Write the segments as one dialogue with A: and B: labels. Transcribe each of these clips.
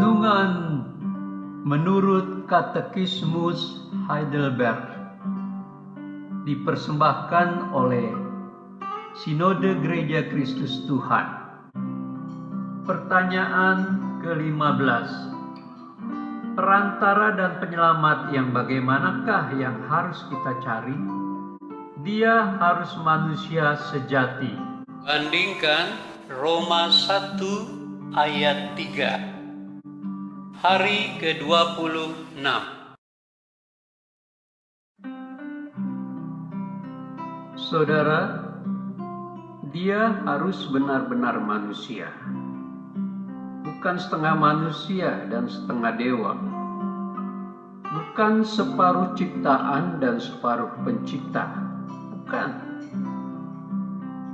A: Renungan menurut Katekismus Heidelberg dipersembahkan oleh Sinode Gereja Kristus Tuhan. Pertanyaan ke-15. Perantara dan penyelamat yang bagaimanakah yang harus kita cari? Dia harus manusia sejati.
B: Bandingkan Roma 1 ayat 3. Hari ke-26.
A: Saudara, dia harus benar-benar manusia. Bukan setengah manusia dan setengah dewa. Bukan separuh ciptaan dan separuh pencipta. Bukan.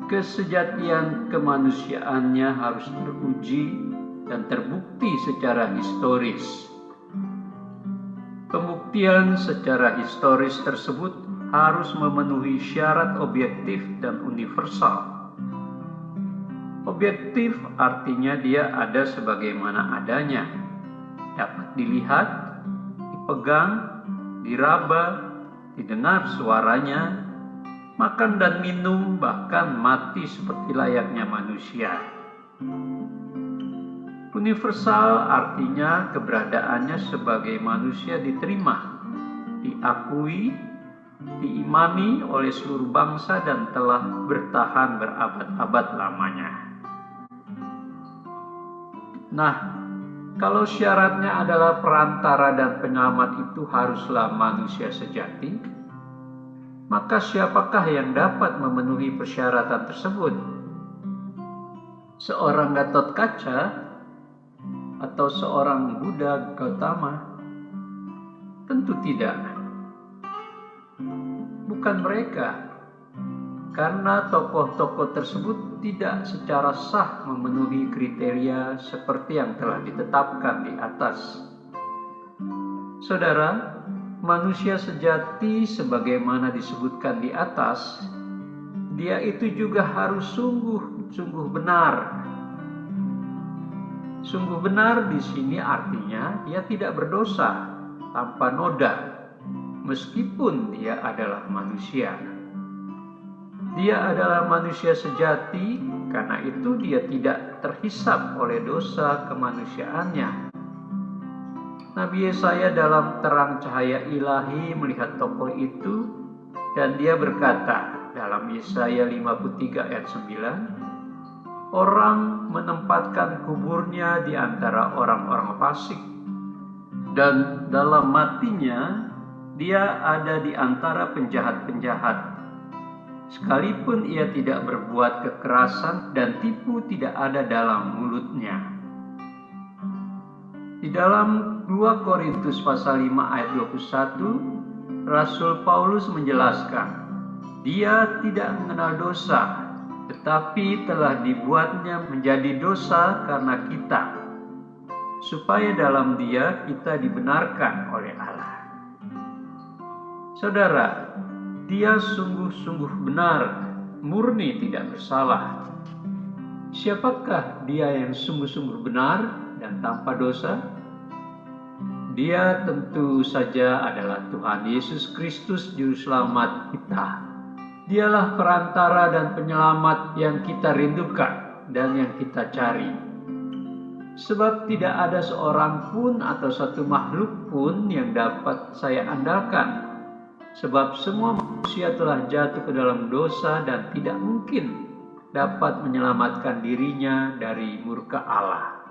A: Kesejatian kemanusiaannya harus teruji dan terbukti secara historis. Pembuktian secara historis tersebut harus memenuhi syarat objektif dan universal. Objektif artinya dia ada sebagaimana adanya, dapat dilihat, dipegang, diraba, didengar suaranya, makan dan minum, bahkan mati seperti layaknya manusia. Universal artinya keberadaannya sebagai manusia diterima, diakui, diimani oleh seluruh bangsa dan telah bertahan berabad-abad lamanya. Nah, kalau syaratnya adalah perantara dan penyelamat itu haruslah manusia sejati, maka siapakah yang dapat memenuhi persyaratan tersebut? Seorang Gatot Kaca atau seorang Buddha Gautama? Tentu tidak. Bukan mereka, karena tokoh-tokoh tersebut tidak secara sah memenuhi kriteria seperti yang telah ditetapkan di atas. Saudara, manusia sejati sebagaimana disebutkan di atas, dia itu juga harus sungguh benar. Sungguh benar di sini artinya dia tidak berdosa, tanpa noda, meskipun dia adalah manusia. Dia adalah manusia sejati, karena itu dia tidak terhisap oleh dosa kemanusiaannya. Nabi Yesaya dalam terang cahaya ilahi melihat tokoh itu, dan dia berkata dalam Yesaya 53 ayat 9, orang menempatkan kuburnya di antara orang-orang fasik, dan dalam matinya dia ada di antara penjahat-penjahat. Sekalipun ia tidak berbuat kekerasan dan tipu tidak ada dalam mulutnya. Di dalam 2 Korintus pasal 5 ayat 21, Rasul Paulus menjelaskan, dia tidak mengenal dosa, tetapi telah dibuatnya menjadi dosa karena kita, supaya dalam dia kita dibenarkan oleh Allah. Saudara, dia sungguh-sungguh benar, murni tidak bersalah. Siapakah dia yang sungguh-sungguh benar dan tanpa dosa? Dia tentu saja adalah Tuhan Yesus Kristus, Juru Selamat kita. Dialah perantara dan penyelamat yang kita rindukan dan yang kita cari. Sebab tidak ada seorang pun atau satu makhluk pun yang dapat saya andalkan. Sebab semua manusia telah jatuh ke dalam dosa dan tidak mungkin dapat menyelamatkan dirinya dari murka Allah.